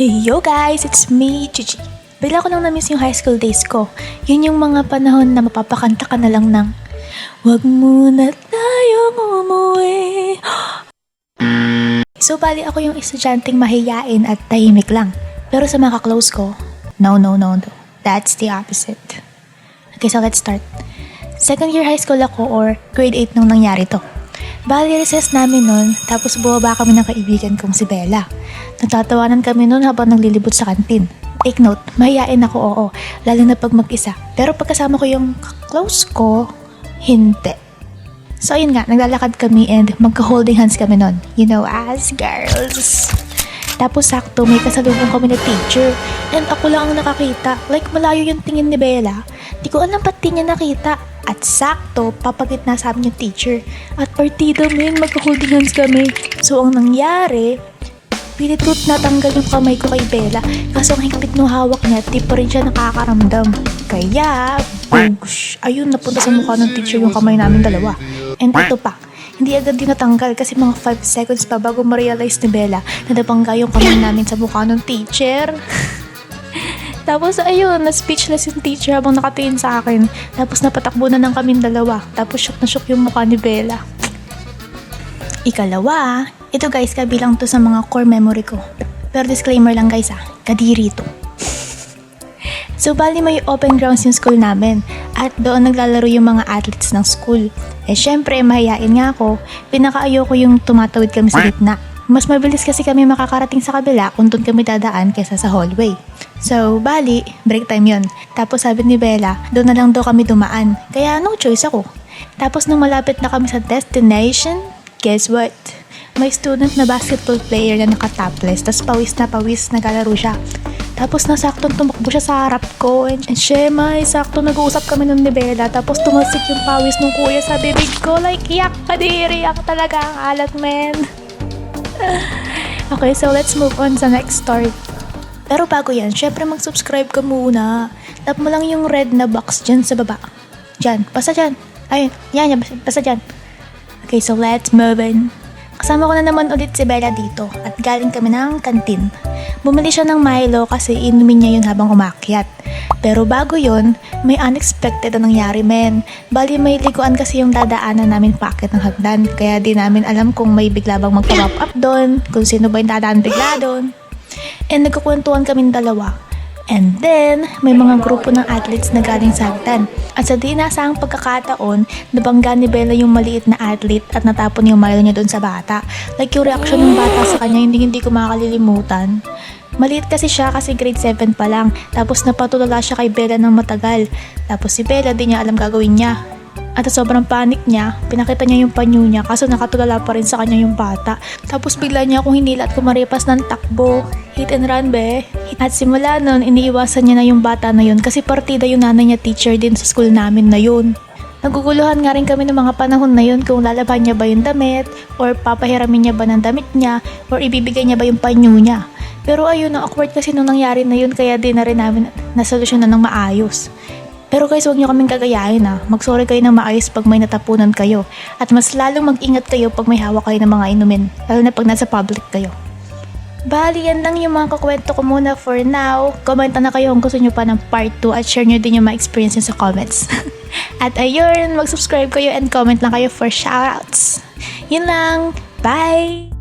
Hey yo guys, it's me, Gigi. Bigla ko nang na-miss yung high school days ko. Yun yung mga panahon na mapapakanta ka na lang ng "Wag muna tayong umuwi." So bali ako yung estudyanteng mahiyain at tahimik lang. Pero sa mga close ko, no. That's the opposite. Okay, so let's start. Second year high school ako or grade 8 nung nangyari to. Bali, recess namin nun, tapos bumaba kami ng kaibigan kong si Bella. Nagtatawanan kami nun habang naglilibot sa kantin. Take note, mahiyain ako, oo, lalo na pag mag-isa. Pero pagkasama ko yung close ko, hindi. So ayun nga, naglalakad kami and magka-holding hands kami nun. You know, as girls. Tapos sakto, may kasalubong kami na teacher. And ako lang ang nakakita. Like, malayo yung tingin ni Bella. Di ko alam ba't di niya nakita. At sakto, papagitna sa amin yung teacher. At partida men, magka-holding hands kami. So ang nangyari, pilit ko natanggal yung kamay ko kay Bella. Kaso ang higpit nung hawak niya, di pa rin siya nakakaramdam. Kaya, boosh, ayun, napunta sa mukha ng teacher yung kamay namin dalawa. And ito pa, hindi agad din natanggal kasi mga 5 seconds pa bago ma-realize ni Bella na nabangga yung kamay namin sa mukha ng teacher. Tapos ayun, na-speechless yung teacher habang nakatingin sa akin. Tapos napatakbo na ng kaming dalawa. Tapos shock na shock yung mukha ni Bella. Ikalawa, ito guys, kabilang to sa mga core memory ko. Pero disclaimer lang guys kadiri to. So bali may open grounds yung school namin. At doon naglalaro yung mga athletes ng school. Eh syempre, mahihain nga ako. Pinakaayoko yung tumatawid kami sa gitna. Mas mabilis kasi kami makakarating sa kabila kung doon kami dadaan kaysa sa hallway. So, bali, break time yon. Tapos sabi ni Bella, doon na lang daw kami dumaan. Kaya no choice ako. Tapos nung malapit na kami sa destination, guess what? May student na basketball player na naka-topless, tas pawis na pawis, naglalaro siya. Tapos nasaktong tumakbo siya sa harap ko. And syemay, sakto nag-uusap kami nun ni Bella. Tapos tumasik yung pawis ng kuya sa bibig ko. Like, yak, kadiri, yak talaga ang alat, men. Okay, so let's move on sa next story. Pero bago yan, syempre mag-subscribe ka muna. Tap mo lang yung red na box dyan sa baba. Dyan, basta dyan. Ayun, yan, basta dyan. Okay, so let's move on. Kasama ko na naman ulit si Bella dito at galing kami ng kantin. Bumili siya ng Milo kasi inumin niya yun habang umakyat. Pero bago yun, may unexpected na nangyari men. Bali may liguan kasi yung dadaanan namin paakyat ng hagdan. Kaya di namin alam kung may bigla bang magpa-pop up doon, kung sino ba yung dadaan bigla doon. And nagkukwentuhan kaming dalawa. And then, may mga grupo ng athletes na galing sa hagdan. At sa di nasang pagkakataon, nabangga ni Bella yung maliit na athlete at natapon yung Milo niya doon sa bata. Like yung reaction ng bata sa kanya, hindi ko makakalilimutan. Maliit kasi siya kasi grade 7 pa lang. Tapos napatulala siya kay Bella ng matagal. Tapos si Bella di niya alam gagawin niya. At sa sobrang panic niya, pinakita niya yung panyo niya kaso nakatulala pa rin sa kanya yung bata. Tapos bigla niya akong hinila at kumaripas ng takbo. Hit and run be. At simula nun, iniiwasan niya na yung bata na yun kasi partida yung nanay niya teacher din sa school namin na yun. Naguguluhan nga rin kami ng mga panahon na yun kung lalaban niya ba yung damit or papahiramin niya ba ng damit niya or ibibigay niya ba yung panyo niya. Pero ayun, awkward kasi nung nangyari na yun kaya di na rin namin nasolusyonan ng maayos. Pero guys, huwag niyo kaming kagayahin Mag-sorry kayo ng maayos pag may natapunan kayo. At mas lalong mag-ingat kayo pag may hawak kayo ng mga inumin. Lalo na pag nasa public kayo. Bali, yan lang yung mga kakwento ko muna for now. Komenta na kayo kung gusto nyo pa ng part 2 at share nyo din yung mga experience nyo sa comments. At ayun, mag-subscribe kayo and comment lang kayo for shoutouts. Yun lang. Bye!